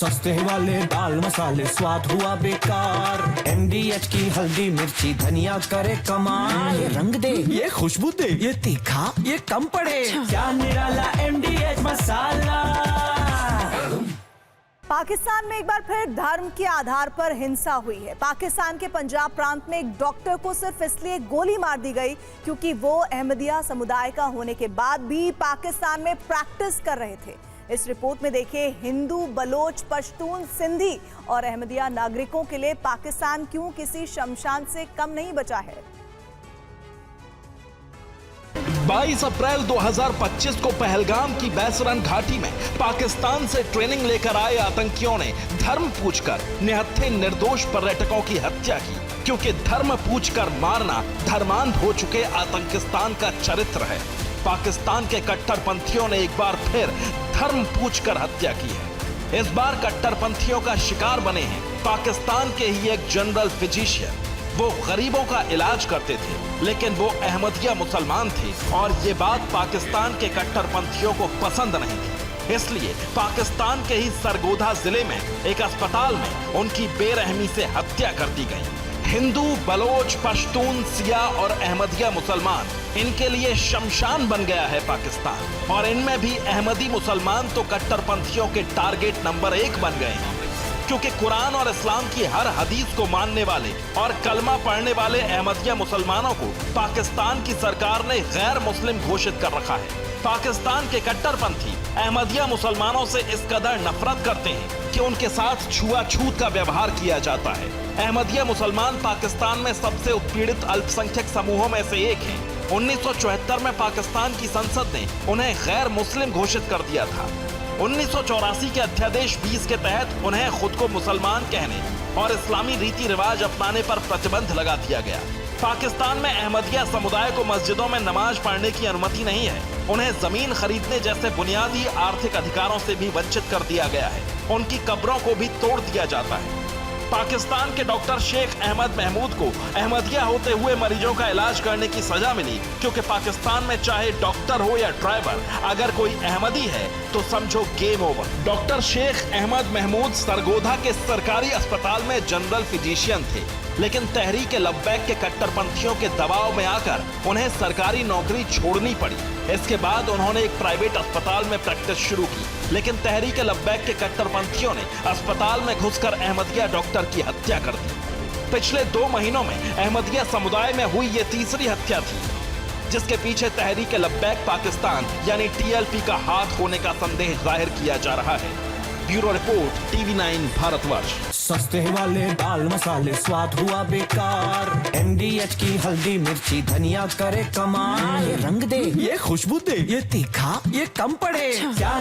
सस्ते वाले दाल मसाले स्वाद हुआ बेकार। MDH की हल्दी मिर्ची धनिया करे कमाल। ये रंग दे, ये खुशबू दे, ये तीखा, ये कम पड़े। क्या निराला MDH मसाला। पाकिस्तान में एक बार फिर धर्म के आधार पर हिंसा हुई है। पाकिस्तान के पंजाब प्रांत में एक डॉक्टर को सिर्फ इसलिए गोली मार दी गई क्योंकि वो अहमदिया समुदाय का होने के बाद भी पाकिस्तान में प्रैक्टिस कर रहे थे। इस रिपोर्ट में देखिए, हिंदू, बलोच, पश्तून, सिंधी और अहमदिया नागरिकों के लिए पाकिस्तान क्यों किसी शमशान से कम नहीं बचा है। 22 अप्रैल 2025 को पहलगाम की बैसरन घाटी में पाकिस्तान से ट्रेनिंग लेकर आए आतंकियों ने धर्म पूछकर निहत्थे निर्दोष पर्यटकों की हत्या की, क्योंकि धर्म पूछकर मारना धर्मांध हो चुके आतंकिस्तान का चरित्र है। पाकिस्तान के कट्टरपंथियों ने एक बार फिर धर्म पूछकर हत्या की है। इस बार कट्टरपंथियों का शिकार बने हैं पाकिस्तान के ही एक जनरल फिजिशियन। वो गरीबों का इलाज करते थे, लेकिन वो अहमदिया मुसलमान थे और ये बात पाकिस्तान के कट्टरपंथियों को पसंद नहीं थी। इसलिए पाकिस्तान के ही सरगोधा जिले में एक अस्पताल में उनकी बेरहमी से हत्या कर दी गई। हिंदू, बलोच, पश्तून, सिया और अहमदिया मुसलमान, इनके लिए शमशान बन गया है पाकिस्तान। और इनमें भी अहमदी मुसलमान तो कट्टरपंथियों के टारगेट नंबर 1 बन गए हैं, क्योंकि कुरान और इस्लाम की हर हदीस को मानने वाले और कलमा पढ़ने वाले अहमदिया मुसलमानों को पाकिस्तान की सरकार ने गैर मुस्लिम घोषित कर रखा है। पाकिस्तान के कट्टरपंथी अहमदिया मुसलमानों से इस कदर नफरत करते हैं कि उनके साथ छुआछूत का व्यवहार किया जाता है। अहमदिया मुसलमान पाकिस्तान में सबसे उत्पीड़ित अल्पसंख्यक समूहों में से एक हैं। 1974 में पाकिस्तान की संसद ने उन्हें गैर मुस्लिम घोषित कर दिया था। 1984 के अध्यादेश 20 के तहत उन्हें खुद को मुसलमान कहने और इस्लामी रीति रिवाज अपनाने पर प्रतिबंध लगा दिया गया। पाकिस्तान में अहमदिया समुदाय को मस्जिदों में नमाज पढ़ने की अनुमति नहीं है। उन्हें जमीन खरीदने जैसे बुनियादी आर्थिक अधिकारों से भी वंचित कर दिया गया है। उनकी कब्रों को भी तोड़ दिया जाता है। पाकिस्तान के डॉक्टर शेख अहमद महमूद को अहमदिया होते हुए मरीजों का इलाज करने की सजा मिली, क्योंकि पाकिस्तान में चाहे डॉक्टर हो या ड्राइवर, अगर कोई अहमदी है तो समझो game over. Doctor Sheikh Ahmad Mahmood Sargodha के सरकारी अस्पताल में जनरल फिजिशियन थे, लेकिन तहरीक लब्बैक के कट्टरपंथियों के दबाव में आकर उन्हें सरकारी नौकरी छोड़नी पड़ी। इसके बाद उन्होंने एक प्राइवेट अस्पताल में प्रैक्टिस शुरू की, लेकिन तहरीक लब्बैक के कट्टरपंथियों ने अस्पताल में घुसकर अहमदिया डॉक्टर की हत्या कर दी। पिछले 2 महीनों में अहमदिया समुदाय में हुई ये तीसरी हत्या थी, जिसके पीछे तहरीक लब्बैक पाकिस्तान यानी TLP का हाथ होने का संदेह जाहिर किया जा रहा है। Bureau report, TV9 Bharatvarsh. सस्ते वाले दाल मसाले स्वाद हुआ बेकार। MDH की हल्दी मिर्ची धनिया करे कमाल। ये रंग दे, ये खुशबू दे, ये तीखा, ये कम पड़े। क्या